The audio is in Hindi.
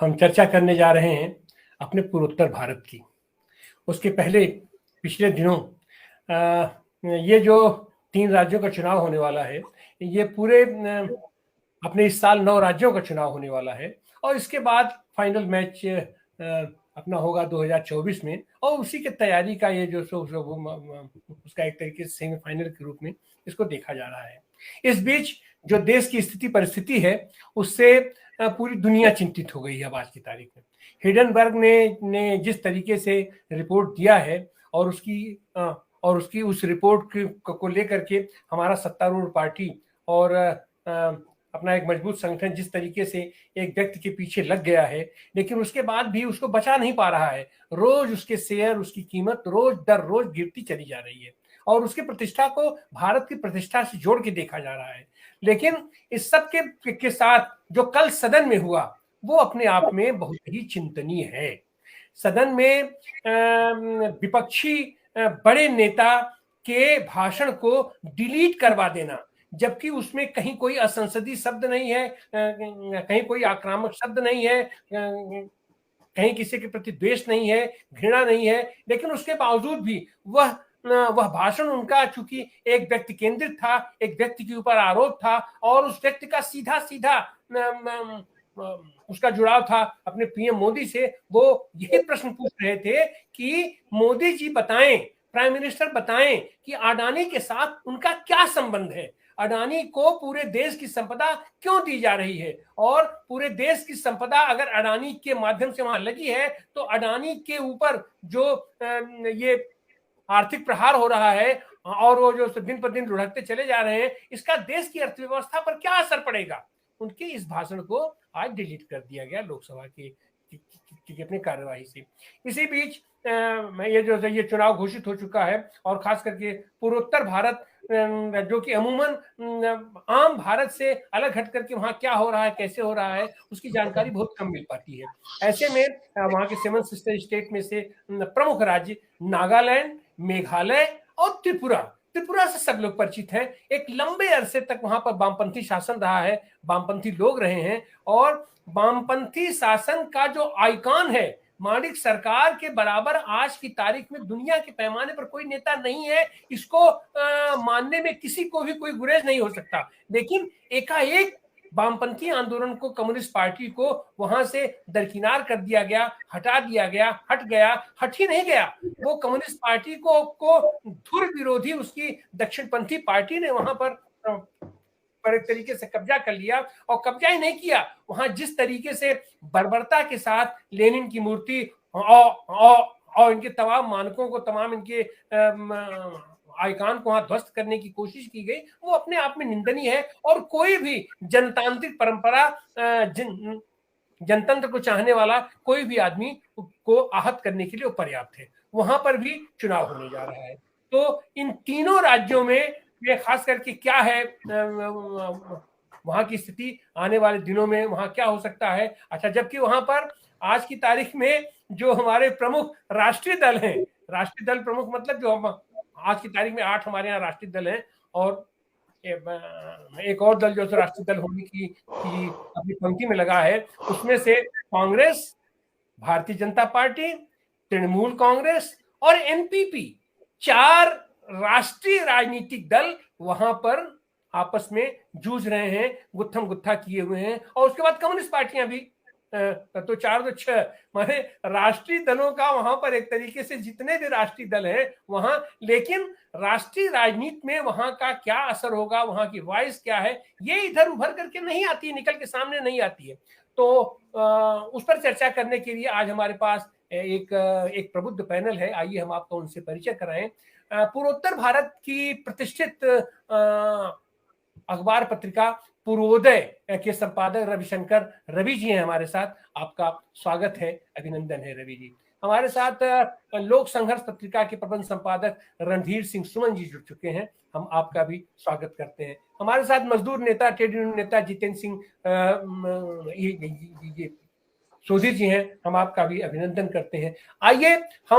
हम चर्चा करने जा रहे हैं अपने पूर्वोत्तर भारत की। उसके पहले पिछले दिनों ये जो 3 राज्यों का चुनाव होने वाला है, ये पूरे अपने इस साल 9 राज्यों का चुनाव होने वाला है और इसके बाद फाइनल मैच अपना होगा 2024 में और उसी की तैयारी का ये जो उसका एक तरीके से सेमीफाइनल के रूप में इसको देखा जा रहा है। इस बीच जो देश की स्थिति परिस्थिति है उससे पूरी दुनिया चिंतित हो गई है। अब आज की तारीख में हिडनबर्ग ने जिस तरीके से रिपोर्ट दिया है और उसकी उस रिपोर्ट को लेकर के हमारा सत्तारूढ़ पार्टी और अपना एक मजबूत संगठन जिस तरीके से एक व्यक्ति के पीछे लग गया है, लेकिन उसके बाद भी उसको बचा नहीं पा रहा है। रोज उसके शेयर, उसकी कीमत रोज दर रोज गिरती चली जा रही है और उसकी प्रतिष्ठा को भारत की प्रतिष्ठा से जोड़ के देखा जा रहा है। लेकिन इस सब के साथ जो कल सदन में हुआ वो अपने आप में बहुत ही चिंतनीय है। सदन में विपक्षी बड़े नेता के भाषण को डिलीट करवा देना, जबकि उसमें कहीं कोई असंसदीय शब्द नहीं है, कहीं कोई आक्रामक शब्द नहीं है, कहीं किसी के प्रति द्वेष नहीं है, घृणा नहीं है, लेकिन उसके बावजूद भी वह भाषण उनका चूंकि एक व्यक्ति केंद्रित था, एक व्यक्ति के ऊपर आरोप था और उस व्यक्ति का सीधा सीधा उसका जुड़ाव था अपने पीएम मोदी से। वो यही प्रश्न पूछ रहे थे कि मोदी जी बताएं, प्राइम मिनिस्टर बताएं कि अडानी के साथ उनका क्या संबंध है, अडानी को पूरे देश की संपदा क्यों दी जा रही है और पूरे देश की संपदा अगर अडानी के माध्यम से वहां लगी है तो अडानी के ऊपर जो ये आर्थिक प्रहार हो रहा है और वो जो दिन पर दिन लुढ़कते चले जा रहे हैं, इसका देश की अर्थव्यवस्था पर क्या असर पड़ेगा। उनके इस भाषण को आज डिलीट कर दिया गया लोकसभा की अपनी कार्यवाही से। इसी बीच ये चुनाव घोषित हो चुका है और खास करके पूर्वोत्तर भारत जो कि अमूमन आम भारत से अलग हट करके वहां क्या हो रहा है, कैसे हो रहा है, उसकी जानकारी बहुत कम मिल पाती है। ऐसे में वहां के 7 सिस्टर स्टेट में से प्रमुख राज्य नागालैंड, मेघालय और त्रिपुरा से सब लोग परिचित हैं। एक लंबे अरसे तक वहां पर वामपंथी शासन रहा है, वामपंथी लोग रहे हैं और वामपंथी शासन का जो आइकॉन है माणिक सरकार के बराबर आज की तारीख में दुनिया के पैमाने पर कोई नेता नहीं है। इसको मानने में किसी को भी कोई गुरेज नहीं हो सकता। लेकिन एकाएक वामपंथी आंदोलन को, कम्युनिस्ट पार्टी को वहां से दरकिनार कर दिया गया, हटा दिया गया, हट ही नहीं गया। वो कम्युनिस्ट पार्टी को धुर विरोधी उसकी दक्षिणपंथी पार्टी ने वहां पर एक तरीके से कब्जा कर लिया और कब्जा ही नहीं किया, वहां जिस तरीके से बर्बरता के साथ लेनिन की मूर्ति और इनके तमाम मानकों को, तमाम इनके आइकॉन को वहां ध्वस्त करने की कोशिश की गई, वो अपने आप में निंदनीय है। और कोई भी जनतांत्रिक परंपरा, जनतंत्र को चाहने वाला कोई भी आदमी को आहत करने के लिए वो पर्याप्त है। वहां पर भी चुनाव होने जा रहा है। तो इन तीनों राज्यों में ये खास करके क्या है, वहां की स्थिति आने वाले दिनों में वहां क्या हो सकता है। अच्छा, जबकि वहां पर आज की तारीख में जो हमारे प्रमुख राष्ट्रीय दल हैं, राष्ट्रीय दल प्रमुख मतलब जो हम आज की तारीख में 8 हमारे यहाँ राष्ट्रीय दल हैं और एक और दल जो राष्ट्रीय दल होने की अपनी पंक्ति में लगा है, उसमें से कांग्रेस, भारतीय जनता पार्टी, तृणमूल कांग्रेस और एनपीपी, 4 राष्ट्रीय राजनीतिक दल वहां पर आपस में जूझ रहे हैं, गुत्थम गुत्था किए हुए हैं। और उसके बाद कम्युनिस्ट पार्टियां भी, तो 4 तो 6 माने राष्ट्रीय दलों का वहां पर एक तरीके से जितने भी राष्ट्रीय दल हैं वहां, लेकिन राष्ट्रीय राजनीति में वहां का क्या असर होगा, वहां की वॉइस क्या है, ये इधर उभर करके नहीं आती है, निकल के सामने नहीं आती है। तो उस पर चर्चा करने के लिए आज हमारे पास एक प्रबुद्ध पैनल है। आइए हम आपको उनसे परिचय कराएं। पूर्वोत्तर भारत की प्रतिष्ठित अखबार पत्रिका पूर्वोदय के संपादक रविशंकर रवि जी हैं हमारे साथ। आपका स्वागत है, अभिनंदन है रवि जी। हमारे साथ लोक संघर्ष पत्रिका के प्रबंध संपादक रणधीर सिंह सुमन जी जुड़ चुके हैं, हम आपका भी स्वागत करते हैं। हमारे साथ मजदूर नेता, ट्रेड यूनियन नेता जितेंद्र सिंह सोधी जी हैं, हम आपका भी अभिनंदन करते हैं। आइए हम